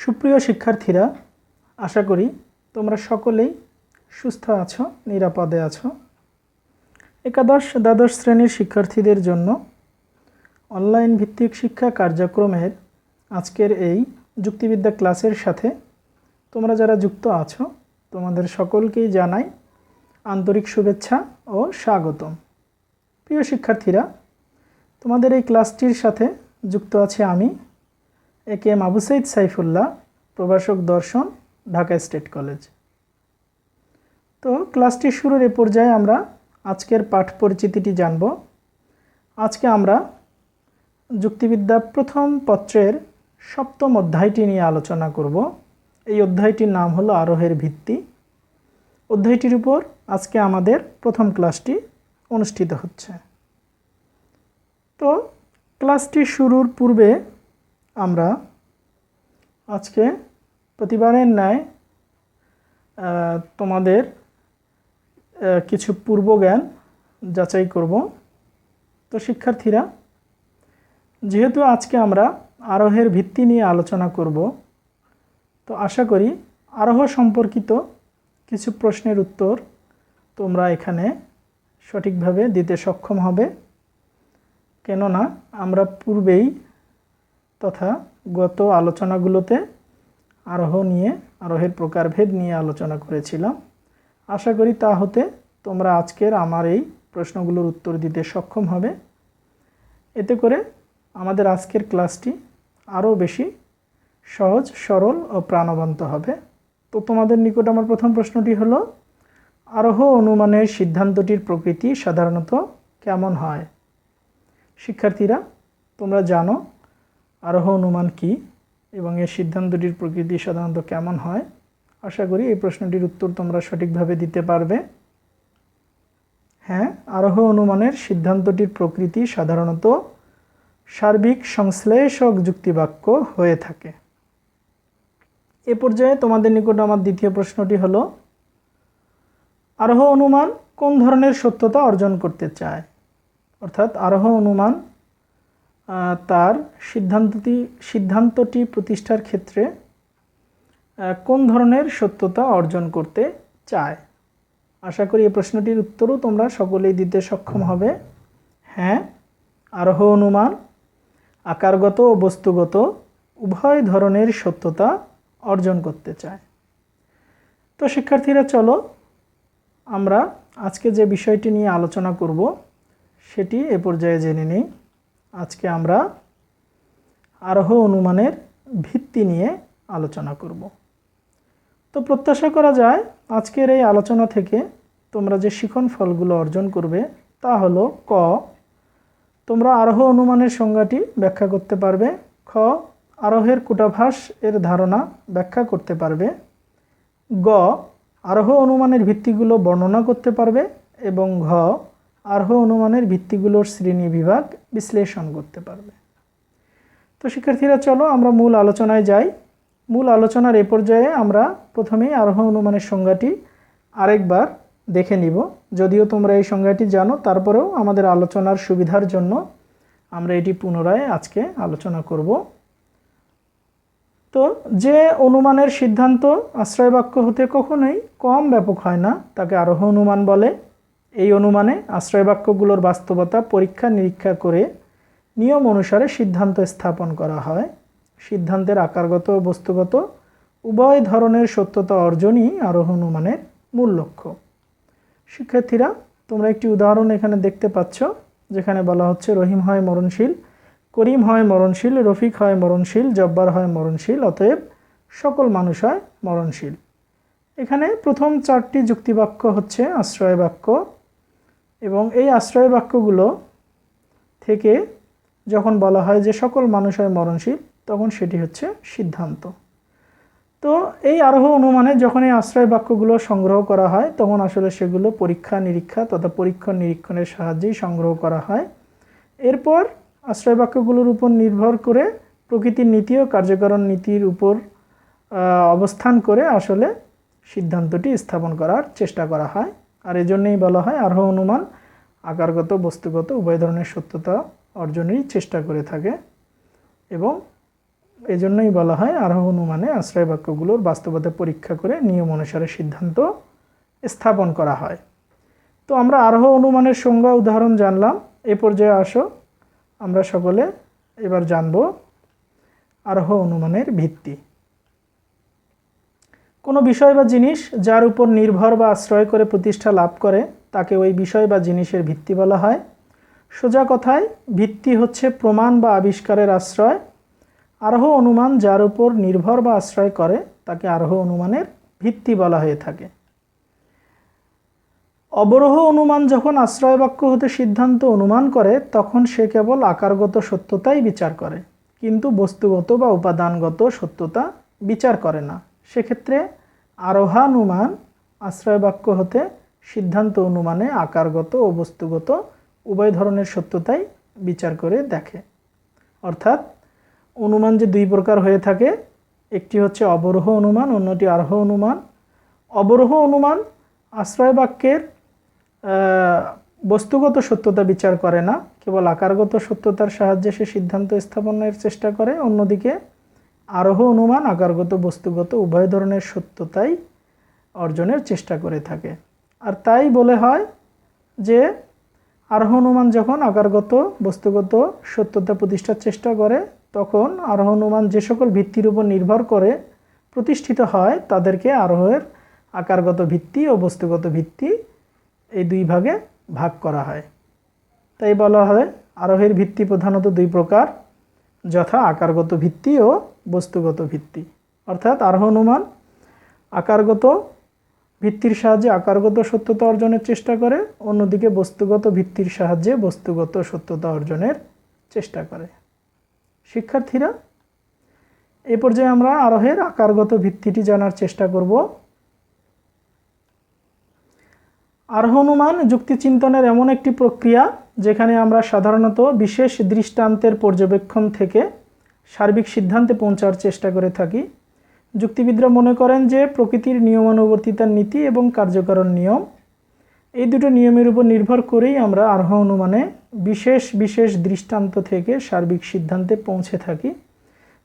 সুপ্রিয় শিক্ষার্থীরা, আশা করি তোমরা সকলেই সুস্থ আছো, নিরাপদে আছো। একাদশ দ্বাদশ শ্রেণীর শিক্ষার্থীদের জন্য অনলাইন ভিত্তিক শিক্ষা কার্যক্রমের আজকের এই যুক্তিবিদ্যা ক্লাসের সাথে তোমরা যারা যুক্ত আছো তোমাদের সকলকেই জানাই আন্তরিক শুভেচ্ছা ও স্বাগতম। প্রিয় শিক্ষার্থীরা, তোমাদের এই ক্লাসটির সাথে যুক্ত আছি আমি এ.কে.এম. আবু সাঈদ সাইফুল্লাহ, প্রভাষক দর্শন, ঢাকা স্টেট কলেজ। তো ক্লাসটি শুরুর এ পর্যায়ে আমরা আজকের পাঠ পরিচিতিটি জানব। আজকে আমরা যুক্তিবিদ্যা প্রথম পত্রের সপ্তম অধ্যায়টি নিয়ে আলোচনা করব। এই অধ্যায়টির নাম হলো আরোহের ভিত্তি। অধ্যায়টির উপর আজকে আমাদের প্রথম ক্লাসটি অনুষ্ঠিত হচ্ছে। তো ক্লাসটি শুরুর পূর্বে আমরা আজকে প্রতিবারের ন্যায় তোমাদের কিছু পূর্বজ্ঞান যাচাই করব। তো শিক্ষার্থীরা, যেহেতু আজকে আমরা আরোহের ভিত্তি নিয়ে আলোচনা করব, তো আশা করি আরোহ সম্পর্কিত কিছু প্রশ্নের উত্তর তোমরা এখানে সঠিকভাবে দিতে সক্ষম হবে। কেননা আমরা পূর্বেই তথা গত আলোচনাগুলোতে আরোহের প্রকারভেদ নিয়ে আলোচনা করেছিলাম। আশা করি তা হতে তোমরা আজকের আমার এই প্রশ্নগুলোর উত্তর দিতে সক্ষম হবে। এতে করে আমাদের আজকের ক্লাসটি আরও বেশি সহজ, সরল ও প্রাণবন্ত হবে। তো তোমাদের নিকট আমার প্রথম প্রশ্নটি হলো, আরোহ অনুমানের সিদ্ধান্তটির প্রকৃতি সাধারণত কেমন হয়? শিক্ষার্থীরা, তোমরা জানো আরোহ অনুমান কি এবং এর সিদ্ধান্তটির প্রকৃতি সাধারণত কেমন হয়। আশা করি এই প্রশ্নটির উত্তর তোমরা সঠিকভাবে দিতে পারবে। হ্যাঁ, আরোহ অনুমানের সিদ্ধান্তটির প্রকৃতি সাধারণত সার্বিক সংশ্লেষক যুক্তিবাক্য হয়ে থাকে। এ পর্যায়ে তোমাদের নিকট আমার দ্বিতীয় প্রশ্নটি হলো, আরোহ অনুমান কোন ধরনের সত্যতা অর্জন করতে চায়? অর্থাৎ আরোহ অনুমান তার সিদ্ধান্তটি প্রতিষ্ঠার ক্ষেত্রে কোন ধরনের সত্যতা অর্জন করতে চায়? আশা করি এই প্রশ্নটির উত্তরও তোমরা সকলেই দিতে সক্ষম হবে। হ্যাঁ, আরোহ অনুমান আকারগত ও বস্তুগত উভয় ধরনের সত্যতা অর্জন করতে চায়। তো শিক্ষার্থীরা, চলো আমরা আজকে যে বিষয়টি নিয়ে আলোচনা করব সেটি এ পর্যায়ে জেনে নিই। আজকে আমরা আরোহ অনুমানের ভিত্তি নিয়ে আলোচনা করব। তো প্রত্যাশা করা যায় আজকের এই আলোচনা থেকে তোমরা যে শিখন ফলগুলো অর্জন করবে তা হলো, ক, তোমরা আরোহ অনুমানের সংজ্ঞাটি ব্যাখ্যা করতে পারবে। খ, আরোহের কূটাভাস এর ধারণা ব্যাখ্যা করতে পারবে। গ, আরোহ অনুমানের ভিত্তিগুলো বর্ণনা করতে পারবে। এবং ঘ, আরোহ অনুমানের ভিত্তিগুলোর শ্রেণী বিভাগ বিশ্লেষণ করতে পারবে। তো শিক্ষার্থীরা, চলো আমরা মূল আলোচনায় যাই। মূল আলোচনার এ পর্যায়ে আমরা প্রথমেই আরোহ অনুমানের সংজ্ঞাটি আরেকবার দেখে নিব। যদিও তোমরা এই সংজ্ঞাটি জানো, তারপরেও আমাদের আলোচনার সুবিধার জন্য আমরা এটি পুনরায় আজকে আলোচনা করব। তো যে অনুমানের সিদ্ধান্ত আশ্রয়বাক্য হতে কখনোই কম ব্যাপক হয় না তাকে আরোহ অনুমান বলে। এই অনুমানে আশ্রয়বাক্যগুলোর বাস্তবতা পরীক্ষা নিরীক্ষা করে নিয়ম অনুসারে সিদ্ধান্ত স্থাপন করা হয়। সিদ্ধান্তের আকারগত ও বস্তুগত উভয় ধরনের সত্যতা অর্জনই আরোহ অনুমানের মূল লক্ষ্য। শিক্ষার্থীরা, তোমরা একটি উদাহরণ এখানে দেখতে পাচ্ছ, যেখানে বলা হচ্ছে রহিম হয় মরণশীল, করিম হয় মরণশীল, রফিক হয় মরণশীল, জব্বার হয় মরণশীল, অতএব সকল মানুষ হয় মরণশীল। এখানে প্রথম চারটি যুক্তিবাক্য হচ্ছে আশ্রয় বাক্য এবং এই আশ্রয় বাক্যগুলো থেকে যখন বলা হয় যে সকল মানুষ হয় মরণশীল, তখন সেটি হচ্ছে সিদ্ধান্ত। তো এই আরোহ অনুমানে যখন এই আশ্রয় বাক্যগুলো সংগ্রহ করা হয় তখন আসলে সেগুলো পরীক্ষা নিরীক্ষা তথা পরীক্ষণ নিরীক্ষণের সাহায্যেই সংগ্রহ করা হয়। এরপর আশ্রয় বাক্যগুলোর উপর নির্ভর করে প্রকৃতির নীতি ও কার্যকরণ নীতির উপর অবস্থান করে আসলে সিদ্ধান্তটি স্থাপন করার চেষ্টা করা হয়। আর এজন্যই বলা হয় আরোহ অনুমান আকারগত বস্তুগত উভয় ধরনের সত্যতা অর্জনেরই চেষ্টা করে থাকে এবং এজন্যই বলা হয় আরোহ অনুমানে আশ্রয় বাক্যগুলোর বাস্তবতা পরীক্ষা করে নিয়ম অনুসারে সিদ্ধান্ত স্থাপন করা হয়। তো আমরা আরোহ অনুমানের সংজ্ঞা উদাহরণ জানলাম। এ পর্যায়ে আসো আমরা সকলে এবার জানব আরোহ অনুমানের ভিত্তি। কোনো বিষয় বা জিনিস যার উপর নির্ভর বা আশ্রয় করে প্রতিষ্ঠা লাভ করে তাকে ওই বিষয় বা জিনিসের ভিত্তি বলা হয়। সোজা কথায় ভিত্তি হচ্ছে প্রমাণ বা আবিষ্কারের আশ্রয়। আরোহ অনুমান যার উপর নির্ভর বা আশ্রয় করে তাকে আরোহ অনুমানের ভিত্তি বলা হয়ে থাকে। অবরোহ অনুমান যখন আশ্রয় বাক্য হতে সিদ্ধান্ত অনুমান করে তখন সে কেবল আকারগত সত্যতাই বিচার করে, কিন্তু বস্তুগত বা উপাদানগত সত্যতা বিচার করে না। সেক্ষেত্রে আরোহানুমান আশ্রয় বাক্য হতে সিদ্ধান্ত অনুমানে আকারগত ও বস্তুগত উভয় ধরনের সত্যতাই বিচার করে দেখে। অর্থাৎ অনুমান যে দুই প্রকার হয়ে থাকে, একটি হচ্ছে অবরোহ অনুমান, অন্যটি আরোহ অনুমান। অবরোহ অনুমান আশ্রয় বাক্যের বস্তুগত সত্যতা বিচার করে না, কেবল আকারগত সত্যতার সাহায্যে সে সিদ্ধান্ত স্থাপনের চেষ্টা করে। অন্যদিকে আরোহ অনুমান আকারগত বস্তুগত উভয় ধরনের সত্যতাই অর্জনের চেষ্টা করে থাকে। আর তাই বলে হয় যে আরোহ অনুমান যখন আকারগত বস্তুগত সত্যতা প্রতিষ্ঠার চেষ্টা করে তখন আরোহ অনুমান যে সকল ভিত্তির উপর নির্ভর করে প্রতিষ্ঠিত হয় তাদেরকে আরোহের আকারগত ভিত্তি ও বস্তুগত ভিত্তি এই দুই ভাগে ভাগ করা হয়। তাই বলা হয় আরোহের ভিত্তি প্রধানত দুই প্রকার, যথা আকারগত ভিত্তি ও বস্তুগত ভিত্তি। অর্থাৎ আরোহ অনুমান আকারগত ভিত্তির সাহায্যে আকারগত সত্যতা অর্জনের চেষ্টা করে, অন্যদিকে বস্তুগত ভিত্তির সাহায্যে বস্তুগত সত্যতা অর্জনের চেষ্টা করে। শিক্ষার্থীরা, এ পর্যায়ে আমরা আরোহের আকারগত ভিত্তিটি জানার চেষ্টা করব। আরোহ অনুমান যুক্তি চিন্তনের এমন একটি প্রক্রিয়া যেখানে আমরা সাধারণত বিশেষ দৃষ্টান্তের পর্যবেক্ষণ থেকে সার্বিক সিদ্ধান্তে পৌঁছার চেষ্টা করে থাকি। যুক্তিবিদরা মনে করেন যে প্রকৃতির নিয়মানুবর্তিতার নীতি এবং কার্যকারণ নিয়ম, এই দুটো নিয়মের উপর নির্ভর করেই আমরা আরোহ অনুমানে বিশেষ বিশেষ দৃষ্টান্ত থেকে সার্বিক সিদ্ধান্তে পৌঁছে থাকি।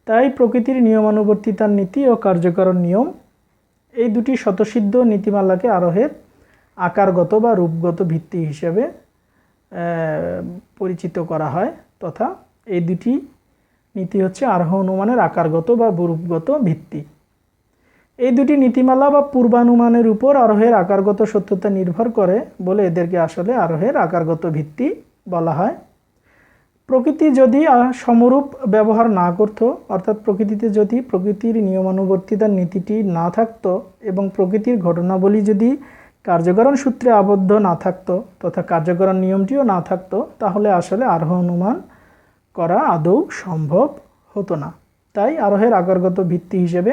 তাই প্রকৃতির নিয়মানুবর্তিতার নীতি ও কার্যকারণ নিয়ম এই দুটি স্বতঃসিদ্ধ নীতিমালাকে আরোহের আকারগত বা রূপগত ভিত্তি হিসেবে পরিচিত করা হয়, তথা এই দুটি নীতি হচ্ছে আরোহ অনুমানের আকারগত বা রূপগত ভিত্তি। এই দুটি নীতিমালা বা পূর্বানুমানের উপর আরোহের আকারগত সত্যতা নির্ভর করে বলে এদেরকে আসলে আরোহের আকারগত ভিত্তি বলা হয়। প্রকৃতি যদি সমরূপ ব্যবহার না করত, অর্থাৎ প্রকৃতিতে যদি প্রকৃতির নিয়মানুবর্তিতার নীতিটি না থাকতো এবং প্রকৃতির ঘটনাবলী যদি কার্যকারণ সূত্রে আবদ্ধ না থাকতো তথা কার্যকারণ নিয়মটিও না থাকতো, তাহলে আসলে আরোহ অনুমান করা আদৌ সম্ভব হতো না। তাই আরোহের আকারগত ভিত্তি হিসেবে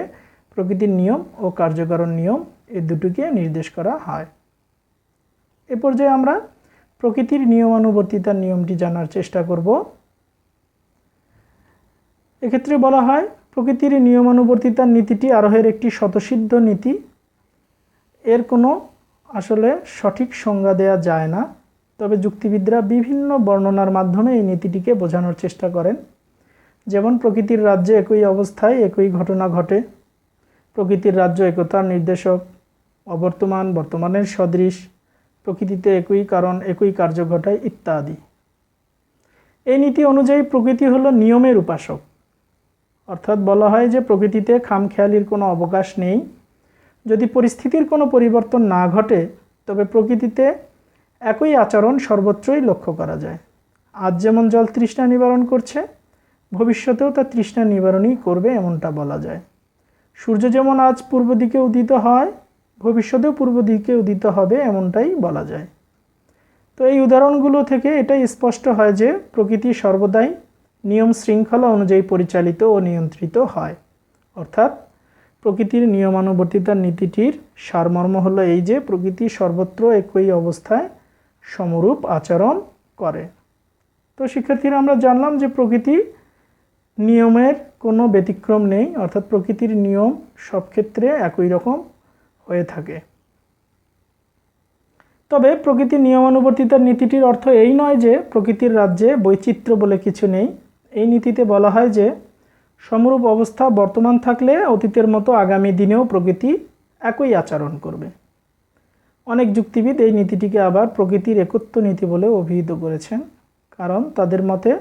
প্রকৃতির নিয়ম ও কার্যকারণ নিয়ম এই দুটিকে নির্দেশ করা হয়। এ পর্যায়ে আমরা প্রকৃতির নিয়মানুবর্তিতার নিয়মটি জানার চেষ্টা করব। এক্ষেত্রে বলা হয় প্রকৃতির নিয়মানুবর্তিতার নীতিটি আরোহের একটি স্বতঃসিদ্ধ নীতি। এর কোনো আসলে সঠিক সংজ্ঞা দেয়া যায় না, তবে যুক্তিবিদরা বিভিন্ন বর্ণনার মাধ্যমে এই নীতিটিকে বোঝানোর চেষ্টা করেন। যেমন প্রকৃতির রাজ্যে একই অবস্থায় একই ঘটনা ঘটে, প্রকৃতির রাজ্য একতার নির্দেশক, অবর্তমান বর্তমানের সদৃশ, প্রকৃতিতে একই কারণ একই কার্য ঘটায় ইত্যাদি। এই নীতি অনুযায়ী প্রকৃতি হলো নিয়মের উপাসক। অর্থাৎ বলা হয় যে প্রকৃতিতে খামখেয়ালির কোনো অবকাশ নেই। যদি পরিস্থিতির কোনো পরিবর্তন না ঘটে তবে প্রকৃতিতে একই আচরণ সর্বত্রই লক্ষ্য করা যায়। আজ যেমন জল তৃষ্ণা নিবারণ করছে, ভবিষ্যতেও তা তৃষ্ণা নিবারণই করবে এমনটা বলা যায়। সূর্য যেমন আজ পূর্ব দিকে উদিত হয়, ভবিষ্যতেও পূর্ব দিকে উদিত হবে এমনটাই বলা যায়। তো এই উদাহরণগুলো থেকে এটাই স্পষ্ট হয় যে প্রকৃতি সর্বদাই নিয়ম শৃঙ্খলা অনুযায়ী পরিচালিত ও নিয়ন্ত্রিত হয়। অর্থাৎ প্রকৃতির নিয়মানুবর্তিতার নীতিটির সারমর্ম হলো এই যে প্রকৃতি সর্বত্র একই অবস্থায় সমরূপ আচরণ করে। তো শিক্ষার্থীরা, আমরা জানলাম যে প্রকৃতি নিয়মের কোনো ব্যতিক্রম নেই, অর্থাৎ প্রকৃতির নিয়ম সব ক্ষেত্রে একই রকম হয়ে থাকে। তবে প্রকৃতির নিয়মানুবর্তিতার নীতিটির অর্থ এই নয় যে প্রকৃতির রাজ্যে বৈচিত্র্য বলে কিছু নেই। এই নীতিতে বলা হয় যে সমরূপ অবস্থা বর্তমান থাকলে অতীতের মতো আগামী দিনেও প্রকৃতি একই আচরণ করবে। অনেক যুক্তিবিদ এই নীতিটিকে আবার প্রকৃতির একত্ব নীতি বলে অভিহিত করেছেন, কারণ তাদের মতে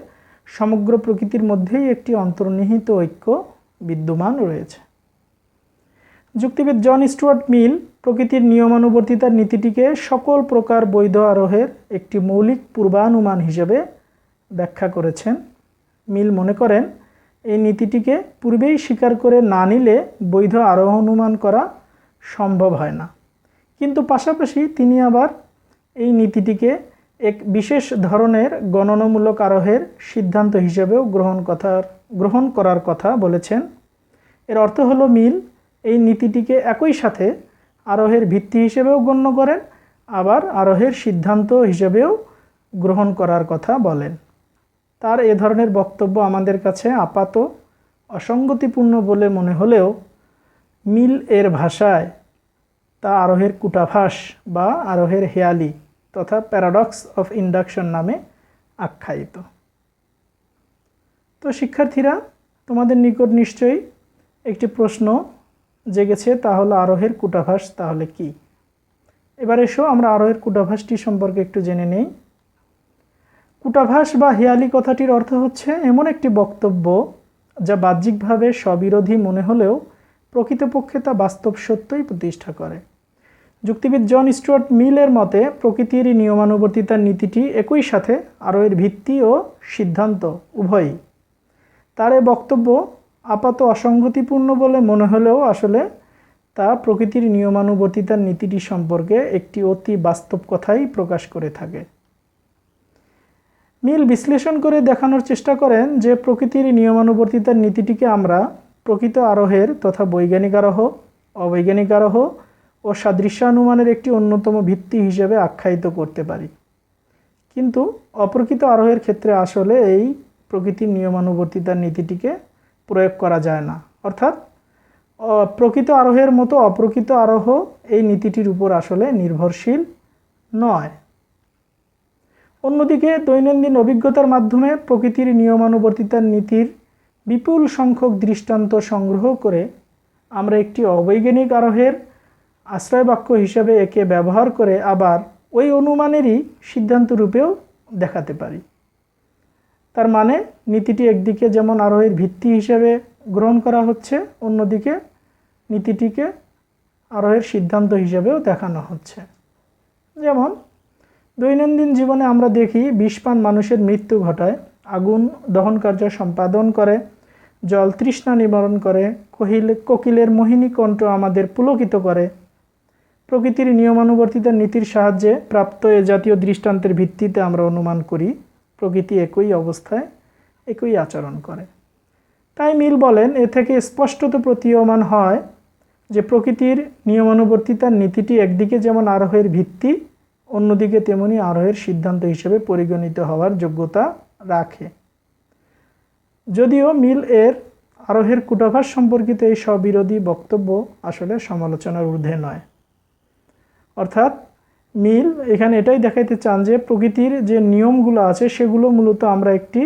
সমগ্র প্রকৃতির মধ্যেই একটি অন্তর্নিহিত ঐক্য বিদ্যমান রয়েছে। যুক্তিবিদ জন স্টুয়ার্ট মিল প্রকৃতির নিয়মানুবর্তিতার নীতিটিকে সকল প্রকার বৈধ আরোহের একটি মৌলিক পূর্বানুমান হিসেবে ব্যাখ্যা করেছেন। মিল মনে করেন এই নীতিটিকে পূর্বেই স্বীকার করে না নিলে বৈধ আরোহ অনুমান করা সম্ভব হয় না, কিন্তু পাশাপাশি তিনি আবার এই নীতিটিকে এক বিশেষ ধরনের গণনামূলক আরোহের সিদ্ধান্ত হিসেবেও গ্রহণ করার কথা বলেছেন। এর অর্থ হলো মিল এই নীতিটিকে একই সাথে আরোহের ভিত্তি হিসেবেও গণ্য করেন, আবার আরোহের সিদ্ধান্ত হিসেবেও গ্রহণ করার কথা বলেন। তার এ ধরনের বক্তব্য আমাদের কাছে আপাত অসঙ্গতিপূর্ণ বলে মনে হলেও মিল এর ভাষায় তা আরোহের কূটাভাস বা আরোহের হেয়ালি তথা প্যারাডক্স অফ ইন্ডাকশন নামে আখ্যায়িত। তো শিক্ষার্থীরা, তোমাদের নিকট নিশ্চয়ই একটি প্রশ্ন জেগেছে, তা হলো আরোহের কূটাভাস তাহলে কি? এবার এসো আমরা আরোহের কূটাভাসটি সম্পর্কে একটু জেনে নেই। কূটাভাস বা হেয়ালি কথাটির অর্থ হচ্ছে এমন একটি বক্তব্য যা বাহ্যিকভাবে স্ববিরোধী মনে হলেও প্রকৃতপক্ষে তা বাস্তব সত্যই প্রতিষ্ঠা করে। যুক্তিবিদ জন স্টুয়ার্ট মিলের মতে প্রকৃতির নিয়মানুবর্তিতার নীতিটি একই সাথে আরোহের ভিত্তি ও সিদ্ধান্ত উভয়ই। তার এ বক্তব্য আপাত অসঙ্গতিপূর্ণ বলে মনে হলেও আসলে তা প্রকৃতির নিয়মানুবর্তিতার নীতিটি সম্পর্কে একটি অতি বাস্তব কথাই প্রকাশ করে থাকে। মিল বিশ্লেষণ করে দেখানোর চেষ্টা করেন যে প্রকৃতির নিয়মানুবর্তিতার নীতিটিকে আমরা প্রকৃত আরোহের তথা বৈজ্ঞানিক আরোহ, অবৈজ্ঞানিক আরোহ ও সাদৃশ্যানুমানের একটি অন্যতম ভিত্তি হিসেবে আখ্যায়িত করতে পারি, কিন্তু অপ্রকৃত আরোহের ক্ষেত্রে আসলে এই প্রকৃতির নিয়মানুবর্তিতার নীতিটিকে প্রয়োগ করা যায় না। অর্থাৎ প্রকৃত আরোহের মতো অপ্রকৃত আরোহ এই নীতিটির উপর আসলে নির্ভরশীল নয়। অন্যদিকে দৈনন্দিন অভিজ্ঞতার মাধ্যমে প্রকৃতির নিয়মানুবর্তিতার নীতির বিপুল সংখ্যক দৃষ্টান্ত সংগ্রহ করে আমরা একটি অবৈজ্ঞানিক আরোহের আশ্রয়বাক্য হিসেবে একে ব্যবহার করে আবার ওই অনুমানেরই সিদ্ধান্ত রূপেও দেখাতে পারি। তার মানে নীতিটি একদিকে যেমন আরোহের ভিত্তি হিসেবে গ্রহণ করা হচ্ছে, অন্যদিকে নীতিটিকে আরোহের সিদ্ধান্ত হিসেবেও দেখানো হচ্ছে। যেমন দৈনন্দিন জীবনে আমরা দেখি বিষপান মানুষের মৃত্যু ঘটায়, আগুন দহন কার্য সম্পাদন করে, জল তৃষ্ণা নিবারণ করে, কোকিলের মোহিনী কণ্ঠ আমাদের পুলকিত করে। প্রকৃতির নিয়মানুবর্তিতার নীতির সাহায্যে প্রাপ্ত এ জাতীয় দৃষ্টান্তের ভিত্তিতে আমরা অনুমান করি প্রকৃতি একই অবস্থায় একই আচরণ করে। তাই মিল বলেন, এ থেকে স্পষ্টত প্রতীয়মান হয় যে প্রকৃতির নিয়মানুবর্তিতার নীতিটি একদিকে যেমন আরোহের ভিত্তি, অন্যদিকে তেমনি আরোহের সিদ্ধান্ত হিসেবে পরিগণিত হওয়ার যোগ্যতা রাখে। যদিও মিল এর আরোহের কূটাভাস সম্পর্কিত এই স্ববিরোধী বক্তব্য আসলে সমালোচনার ঊর্ধ্বে নয়। অর্থাৎ মিল এখানে এটাই দেখাইতে চান যে প্রকৃতির যে নিয়মগুলো আছে সেগুলো মূলত আমরা একটি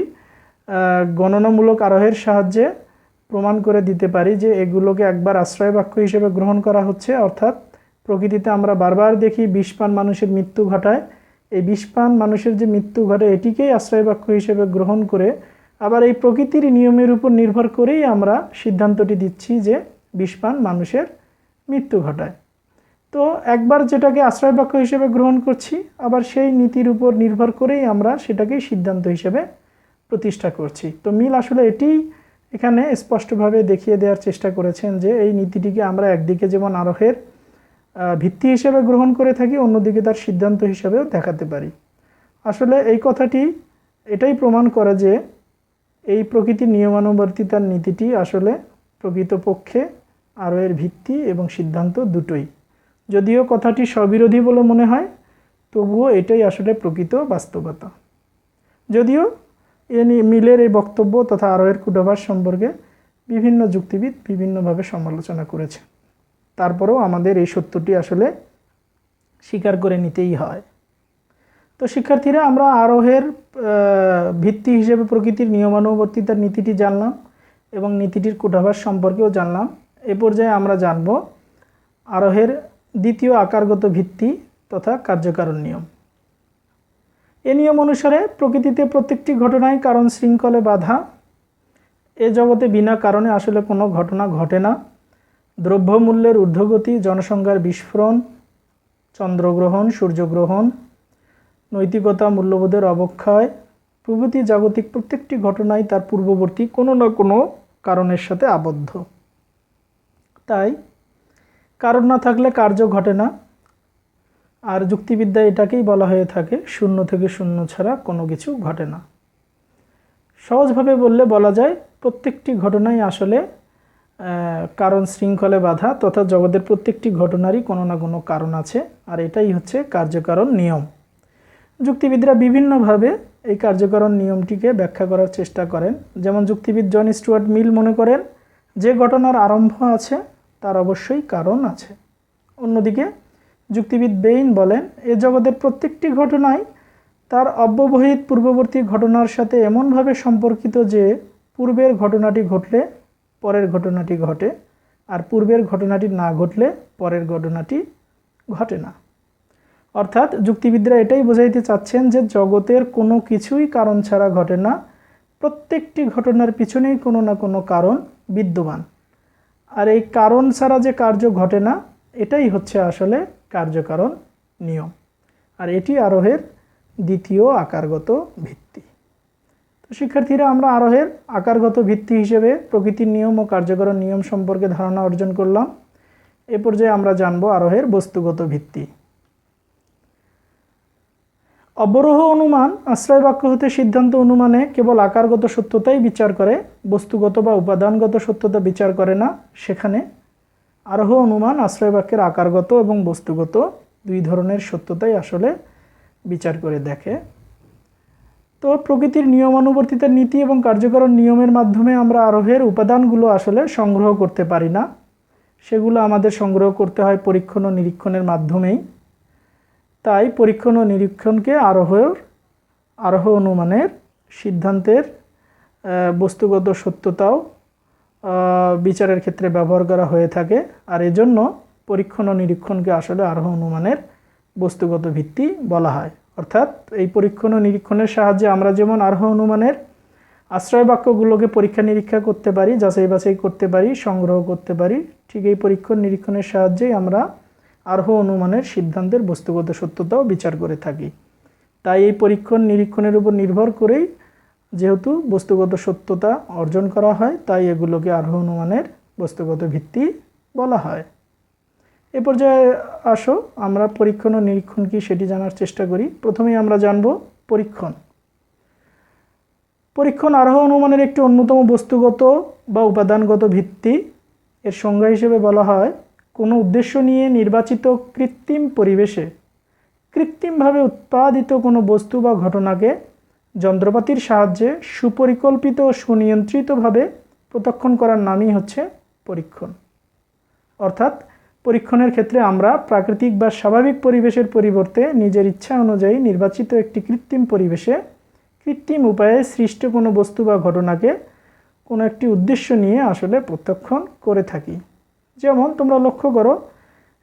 গণনামূলক আরোহের সাহায্যে প্রমাণ করে দিতে পারি যে এগুলোকে একবার আশ্রয় বাক্য হিসেবে গ্রহণ করা হচ্ছে। অর্থাৎ প্রকৃতিতে আমরা বারবার দেখি বিষপান মানুষের মৃত্যু ঘটায়, এই বিষপান মানুষের যে মৃত্যু ঘটে এটিকেই আশ্রয় বাক্য হিসেবে গ্রহণ করে আবার এই প্রকৃতির নিয়মের উপর নির্ভর করেই আমরা সিদ্ধান্তটি দিচ্ছি যে বিষপান মানুষের মৃত্যু ঘটায়। তো একবার যেটাকে আশ্রয় বাক্য হিসেবে গ্রহণ করছি, আবার সেই নীতির উপর নির্ভর করেই আমরা সেটাকেই সিদ্ধান্ত হিসেবে প্রতিষ্ঠা করছি। তো মিল আসলে এটি এখানে স্পষ্টভাবে দেখিয়ে দেওয়ার চেষ্টা করেছেন যে এই নীতিটিকে আমরা একদিকে যেমন আরোহের ভিত্তি হিসেবে গ্রহণ করে থাকি, অন্যদিকে তার সিদ্ধান্ত হিসেবেও দেখাতে পারি। আসলে এই কথাটি এটাই প্রমাণ করে যে এই প্রকৃতির নিয়মানুবর্তিতার নীতিটি আসলে প্রকৃতপক্ষে আরোহের ভিত্তি এবং সিদ্ধান্ত দুটোই। যদিও কথাটি স্ববিরোধী বলে মনে হয়, তবুও এটাই আসলে প্রকৃত বাস্তবতা। যদিও মিলের এই বক্তব্য তথা আরোহের কূটাভাস সম্পর্কে বিভিন্ন যুক্তিবিদ বিভিন্নভাবে সমালোচনা করেছে, তারপরেও আমাদের এই সত্যটি আসলে স্বীকার করে নিতেই হয়। তো শিক্ষার্থীরা, আমরা আরোহের ভিত্তি হিসেবে প্রকৃতির নিয়মানুবর্তিতার নীতিটি জানলাম এবং নীতিটির কূটাভাস সম্পর্কেও জানলাম। এ পর্যায়ে আমরা জানব আরোহের দ্বিতীয় আকারগত ভিত্তি তথা কার্যকারণ নিয়ম। এ নিয়ম অনুসারে প্রকৃতিতে প্রত্যেকটি ঘটনাই কারণ শৃঙ্খলে বাঁধা। এ জগতে বিনা কারণে আসলে কোনো ঘটনা ঘটে না। দ্রব্যমূল্যের ঊর্ধ্বগতি, জনসংখ্যার বিস্ফোরণ, চন্দ্রগ্রহণ, সূর্যগ্রহণ, নৈতিকতা, মূল্যবোধের অবক্ষয় প্রভৃতি জাগতিক প্রত্যেকটি ঘটনাই তার পূর্ববর্তী কোনো না কোনো কারণের সাথে আবদ্ধ। তাই কারণ না থাকলে কার্য ঘটে না। আর যুক্তিবিদ্যায় এটাকেই বলা হয়ে থাকে শূন্য থেকে শূন্য ছাড়া কোনো কিছু ঘটে না। সহজভাবে বললে বলা যায় প্রত্যেকটি ঘটনাই আসলে কারণ শৃঙ্খলে বাঁধা তথা জগতের প্রত্যেকটি ঘটনারই কোনো না কোনো কারণ আছে, আর এটাই হচ্ছে কার্যকারণ নিয়ম। যুক্তিবিদরা বিভিন্নভাবে এই কার্যকারণ নিয়মটিকে ব্যাখ্যা করার চেষ্টা করেন। যেমন যুক্তিবিদ জন স্টুয়ার্ট মিল মনে করেন যে ঘটনার আরম্ভ আছে তার অবশ্যই কারণ আছে। অন্যদিকে যুক্তিবিদ বেইন বলেন এ জগতের প্রত্যেকটি ঘটনাই তার অব্যবহিত পূর্ববর্তী ঘটনার সাথে এমনভাবে সম্পর্কিত যে পূর্বের ঘটনাটি ঘটলে পরের ঘটনাটি ঘটে, আর পূর্বের ঘটনাটি না ঘটলে পরের ঘটনাটি ঘটে না। অর্থাৎ যুক্তিবিদরা এটাই বোঝাইতে চাচ্ছেন যে জগতের কোনো কিছুই কারণ ছাড়া ঘটে না, প্রত্যেকটি ঘটনার পিছনেই কোনো না কোনো কারণ বিদ্যমান। আর এই কারণ ছাড়া যে কার্য ঘটে না এটাই হচ্ছে আসলে কার্যকারণ নিয়ম, আর এটি আরোহের দ্বিতীয় আকারগত ভিত্তি। তো শিক্ষার্থীরা, আমরা আরোহের আকারগত ভিত্তি হিসেবে প্রকৃতির নিয়ম ও কার্যকারণ নিয়ম সম্পর্কে ধারণা অর্জন করলাম। এ পর্যায়ে আমরা জানব আরোহের বস্তুগত ভিত্তি। অবরোহ অনুমান আশ্রয় বাক্য হতে সিদ্ধান্ত অনুমানে কেবল আকারগত সত্যতাই বিচার করে, বস্তুগত বা উপাদানগত সত্যতা বিচার করে না। সেখানে আরোহ অনুমান আশ্রয় বাক্যের আকারগত এবং বস্তুগত দুই ধরনের সত্যতাই আসলে বিচার করে দেখে। তো প্রকৃতির নিয়মানুবর্তিতার নীতি এবং কার্যকারণ নিয়মের মাধ্যমে আমরা আরোহের উপাদানগুলো আসলে সংগ্রহ করতে পারি না, সেগুলো আমাদের সংগ্রহ করতে হয় পরীক্ষণ ও নিরীক্ষণের মাধ্যমেই। তাই পরীক্ষণ ও নিরীক্ষণকে আরোহ অনুমানের সিদ্ধান্তের বস্তুগত সত্যতাও বিচারের ক্ষেত্রে ব্যবহার করা হয়ে থাকে। আর এজন্য পরীক্ষণ ও নিরীক্ষণকে আসলে আরোহ অনুমানের বস্তুগত ভিত্তি বলা হয়। অর্থাৎ এই পরীক্ষণ ও নিরীক্ষণের সাহায্যে আমরা যেমন আরোহ অনুমানের আশ্রয় বাক্যগুলোকে পরীক্ষা নিরীক্ষা করতে পারি, যাচাই বাছাই করতে পারি, সংগ্রহ করতে পারি, ঠিক এই পরীক্ষণ নিরীক্ষণের সাহায্যেই আমরা আরোহ অনুমানের সিদ্ধান্তের বস্তুগত সত্যতাও বিচার করে থাকি। তাই এই পরীক্ষণ নিরীক্ষণের উপর নির্ভর করেই যেহেতু বস্তুগত সত্যতা অর্জন করা হয়, তাই এগুলোকে আরোহ অনুমানের বস্তুগত ভিত্তি বলা হয়। এ পর্যায়ে আসো আমরা পরীক্ষণ ও নিরীক্ষণ কি সেটি জানার চেষ্টা করি। প্রথমেই আমরা জানব পরীক্ষণ। পরীক্ষণ আরোহ অনুমানের একটি অন্যতম বস্তুগত বা উপাদানগত ভিত্তি। এর সংজ্ঞা হিসেবে বলা হয় কোনো উদ্দেশ্য নিয়ে নির্বাচিত কৃত্রিম পরিবেশে কৃত্রিমভাবে উৎপাদিত কোনো বস্তু বা ঘটনাকে যন্ত্রপাতির সাহায্যে সুপরিকল্পিত ও সুনিয়ন্ত্রিতভাবে প্রত্যক্ষণ করার নামই হচ্ছে পরীক্ষণ। অর্থাৎ পরীক্ষণের ক্ষেত্রে আমরা প্রাকৃতিক বা স্বাভাবিক পরিবেশের পরিবর্তে নিজের ইচ্ছা অনুযায়ী নির্বাচিত একটি কৃত্রিম পরিবেশে কৃত্রিম উপায়ে সৃষ্ট কোনো বস্তু বা ঘটনাকে কোনো একটি উদ্দেশ্য নিয়ে আসলে প্রত্যক্ষণ করে থাকি। যেমন তোমরা লক্ষ্য করো,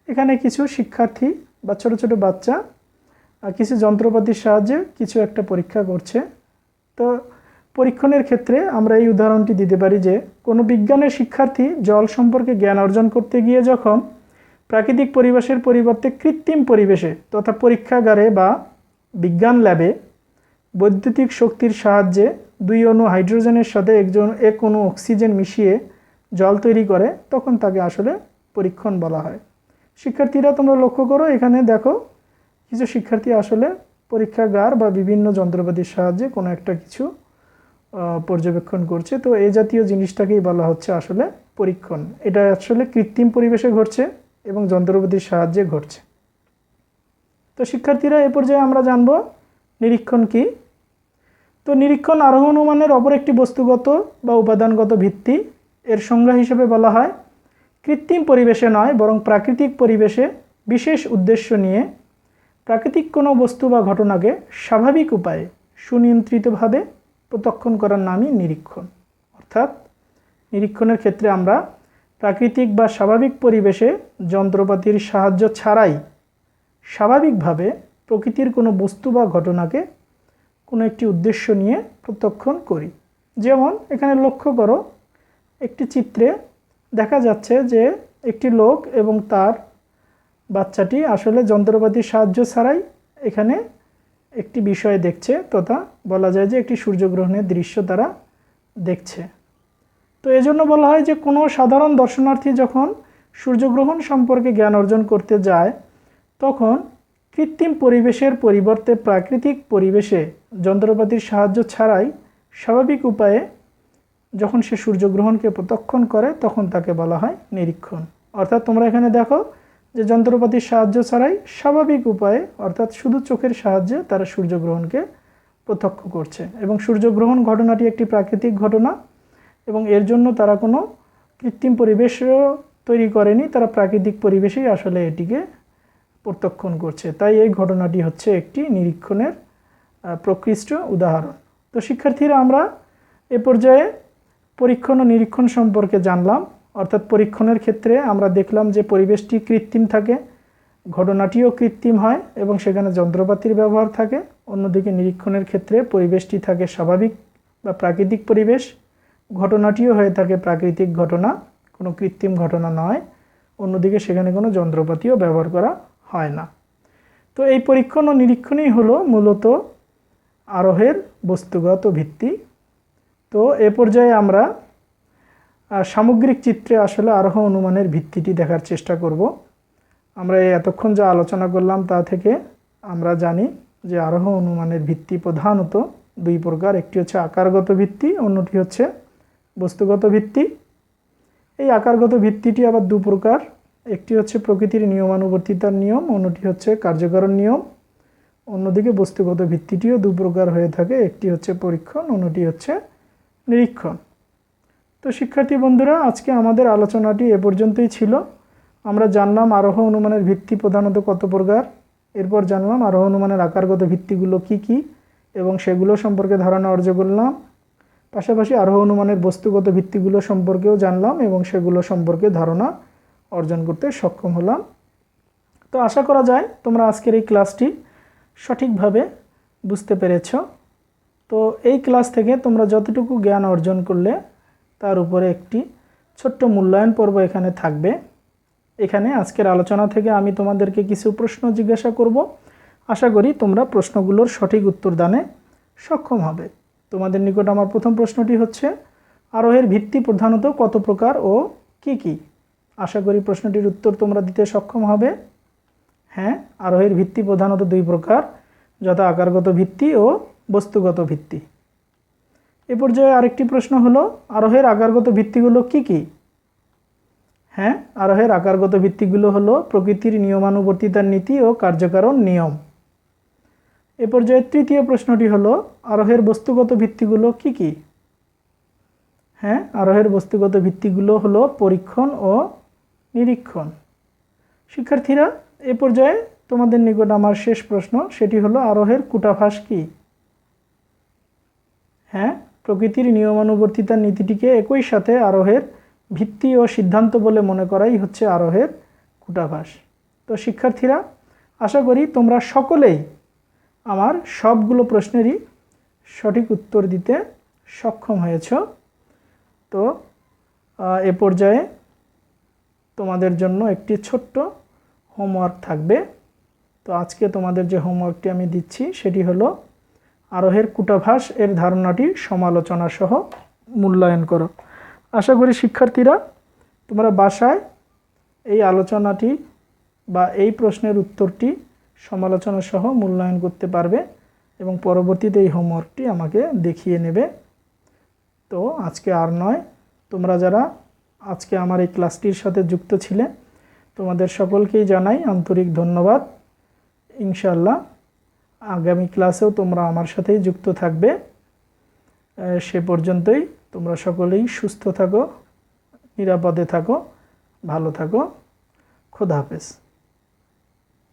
এখানে কিছু শিক্ষার্থী বা ছোট ছোট বাচ্চা কিছু যন্ত্রপাতির সাহায্যে কিছু একটা পরীক্ষা করছে। তো পরীক্ষণের ক্ষেত্রে আমরা এই উদাহরণটি দিতে পারি যে কোনো বিজ্ঞানের শিক্ষার্থী জল সম্পর্কে জ্ঞান অর্জন করতে গিয়ে যখন প্রাকৃতিক পরিবেশের পরিবর্তে কৃত্রিম পরিবেশে তথা পরীক্ষাগারে বা বিজ্ঞান ল্যাবে বৈদ্যুতিক শক্তির সাহায্যে দুই অণু হাইড্রোজেনের সাথে এক অণু অক্সিজেন মিশিয়ে জল তৈরি করে, তখন তাকে আসলে পরীক্ষণ বলা হয়। শিক্ষার্থীরা তোমরা লক্ষ্য করো, এখানে দেখো কিছু শিক্ষার্থী আসলে পরীক্ষাগার বা বিভিন্ন যন্ত্রপাতির সাহায্যে কোনো একটা কিছু পর্যবেক্ষণ করছে। তো এই জাতীয় জিনিসটাকেই বলা হচ্ছে আসলে পরীক্ষণ। এটা আসলে কৃত্রিম পরিবেশে ঘটছে এবং যন্ত্রপাতির সাহায্যে ঘটছে। তো শিক্ষার্থীরা, এ পর্যায়ে আমরা জানব নিরীক্ষণ কি। তো নিরীক্ষণ আরোহ অনুমানের অপর একটি বস্তুগত বা উপাদানগত ভিত্তি। এর সংজ্ঞা হিসেবে বলা হয় কৃত্রিম পরিবেশে নয় বরং প্রাকৃতিক পরিবেশে বিশেষ উদ্দেশ্য নিয়ে প্রাকৃতিক কোনো বস্তু বা ঘটনাকে স্বাভাবিক উপায়ে সুনিয়ন্ত্রিতভাবে প্রত্যক্ষণ করার নামই নিরীক্ষণ। অর্থাৎ নিরীক্ষণের ক্ষেত্রে আমরা প্রাকৃতিক বা স্বাভাবিক পরিবেশে যন্ত্রপাতির সাহায্য ছাড়াই স্বাভাবিকভাবে প্রকৃতির কোনো বস্তু বা ঘটনাকে কোনো একটি উদ্দেশ্য নিয়ে প্রত্যক্ষণ করি। যেমন এখানে লক্ষ্য করো, একটি চিত্রে দেখা যাচ্ছে যে একটি লোক এবং তার বাচ্চাটি আসলে যন্ত্রপাতির সাহায্য ছাড়াই এখানে একটি বিষয় দেখছে, তথা বলা যায় যে একটি সূর্যগ্রহণের দৃশ্য তারা দেখছে। তো এজন্য বলা হয় যে কোনো সাধারণ দর্শনার্থী যখন সূর্যগ্রহণ সম্পর্কে জ্ঞান অর্জন করতে যায়, তখন কৃত্রিম পরিবেশের পরিবর্তে প্রাকৃতিক পরিবেশে যন্ত্রপাতির সাহায্য ছাড়াই স্বাভাবিক উপায়ে যখন সে সূর্যগ্রহণকে প্রত্যক্ষণ করে, তখন তাকে বলা হয় নিরীক্ষণ। অর্থাৎ তোমরা এখানে দেখো যে যন্ত্রপাতির সাহায্য ছাড়াই স্বাভাবিক উপায়ে অর্থাৎ শুধু চোখের সাহায্যে তারা সূর্যগ্রহণকে প্রত্যক্ষ করছে, এবং সূর্যগ্রহণ ঘটনাটি একটি প্রাকৃতিক ঘটনা এবং এর জন্য তারা কোনো কৃত্রিম পরিবেশও তৈরি করেনি, তারা প্রাকৃতিক পরিবেশেই আসলে এটিকে প্রত্যক্ষণ করছে। তাই এই ঘটনাটি হচ্ছে একটি নিরীক্ষণের প্রকৃষ্ট উদাহরণ। তো শিক্ষার্থীরা, আমরা এ পর্যায়ে পরীক্ষণ ও নিরীক্ষণ সম্পর্কে জানলাম। অর্থাৎ পরীক্ষণের ক্ষেত্রে আমরা দেখলাম যে পরিবেশটি কৃত্রিম থাকে, ঘটনাটিও কৃত্রিম হয় এবং সেখানে যন্ত্রপাতির ব্যবহার থাকে। অন্যদিকে নিরীক্ষণের ক্ষেত্রে পরিবেশটি থাকে স্বাভাবিক বা প্রাকৃতিক পরিবেশ, ঘটনাটিও হয়ে থাকে প্রাকৃতিক ঘটনা, কোনো কৃত্রিম ঘটনা নয়। অন্যদিকে সেখানে কোনো যন্ত্রপাতিও ব্যবহার করা হয় না। তো এই পরীক্ষণ ও নিরীক্ষণই হলো মূলত আরোহের বস্তুগত ভিত্তি। তো এ পর্যায়ে আমরা সামগ্রিক চিত্রে আসলে আরোহ অনুমানের ভিত্তিটি দেখার চেষ্টা করব। আমরা এতক্ষণ যা আলোচনা করলাম তা থেকে আমরা জানি যে আরোহ অনুমানের ভিত্তি প্রধানত দুই প্রকার, একটি হচ্ছে আকারগত ভিত্তি, অন্যটি হচ্ছে বস্তুগত ভিত্তি। এই আকারগত ভিত্তিটি আবার দু প্রকার, একটি হচ্ছে প্রকৃতির নিয়মানুবর্তিতার নিয়ম, অন্যটি হচ্ছে কার্যকরণ নিয়ম। অন্যদিকে বস্তুগত ভিত্তিটিও দু প্রকার হয়ে থাকে, একটি হচ্ছে পরীক্ষণ, অন্যটি হচ্ছে নিরীক্ষণ। তো শিক্ষার্থী বন্ধুরা, আজকে আমাদের আলোচনাটি এ পর্যন্তই ছিল। আমরা জানলাম আরোহ অনুমানের ভিত্তি প্রধানত কত প্রকার, এরপর জানলাম আরোহ অনুমানের আকারগত ভিত্তিগুলো কি কি এবং সেগুলো সম্পর্কে ধারণা অর্জন করলাম। পাশাপাশি আরোহ অনুমানের বস্তুগত ভিত্তিগুলো সম্পর্কেও জানলাম এবং সেগুলো সম্পর্কে ধারণা অর্জন করতে সক্ষম হলাম। তো আশা করা যায় তোমরা আজকের এই ক্লাসটি সঠিকভাবে বুঝতে পেরেছ। তো এই ক্লাস থেকে তোমরা যতটুকু জ্ঞান অর্জন করলে তার উপরে একটি ছোট্ট মূল্যায়ন পর্ব এখানে থাকবে। এখানে আজকের আলোচনা থেকে আমি তোমাদেরকে কিছু প্রশ্ন জিজ্ঞাসা করব। আশা করি তোমরা প্রশ্নগুলোর সঠিক উত্তর দানে সক্ষম হবে। তোমাদের নিকট আমার প্রথম প্রশ্নটি হচ্ছে, আরোহের ভিত্তি প্রধানত কত প্রকার ও কি কি? আশা করি প্রশ্নটির উত্তর তোমরা দিতে সক্ষম হবে। হ্যাঁ, আরোহের ভিত্তি প্রধানত দুই প্রকার, যথা আকারগত ভিত্তি ও বস্তুগত ভিত্তি। এ পর্যায়ে আরেকটি প্রশ্ন হলো, আরোহের আকারগত ভিত্তিগুলো কি কি? হ্যাঁ, আরোহের আকারগত ভিত্তিগুলো হলো প্রকৃতির নিয়মানুবর্তিতার নীতি ও কার্যকারণ নিয়ম। এ পর্যায়ে তৃতীয় প্রশ্নটি হলো, আরোহের বস্তুগত ভিত্তিগুলো কি কি? হ্যাঁ, আরোহের বস্তুগত ভিত্তিগুলো হলো পরীক্ষণ ও নিরীক্ষণ। শিক্ষার্থীরা, এ পর্যায়ে তোমাদের নিকট আমার শেষ প্রশ্ন, সেটি হলো আরোহের কূটাভাস কি? হ্যাঁ, প্রকৃতির নিয়মানুবর্তিতার নীতিটিকে একই সাথে আরোহের ভিত্তি ও সিদ্ধান্ত বলে মনে করাই হচ্ছে আরোহের কূটাভাস। তো শিক্ষার্থীরা, আশা করি তোমরা সকলেই আমার সবগুলো প্রশ্নেরই সঠিক উত্তর দিতে সক্ষম হয়েছ। তো এ পর্যায়ে তোমাদের জন্য একটি ছোট্ট হোমওয়ার্ক থাকবে। তো আজকে তোমাদের যে হোমওয়ার্কটি আমি দিচ্ছি সেটি হলো আরোহের কূটাভাস এর ধারণাটি সমালোচনা সহ মূল্যায়ন করো। আশা করি শিক্ষার্থীরা তোমরা বাসায় এই আলোচনাটি বা এই প্রশ্নের উত্তরটি সমালোচনা সহ মূল্যায়ন করতে পারবে এবং পরবর্তীতে এই হোমওয়ার্কটি আমাকে দেখিয়ে নেবে। তো আজকে আর নয়, তোমরা যারা আজকে আমার এই ক্লাসটির সাথে যুক্ত ছিলে তোমাদের সকলকেই জানাই আন্তরিক ধন্যবাদ। ইনশাআল্লাহ আগামী ক্লাসেও তোমরা আমার সাথেই যুক্ত থাকবে। সে পর্যন্তই তোমরা সকলেই সুস্থ থাকো, নিরাপদে থাকো, ভালো থাকো। খোদা হাফেজ।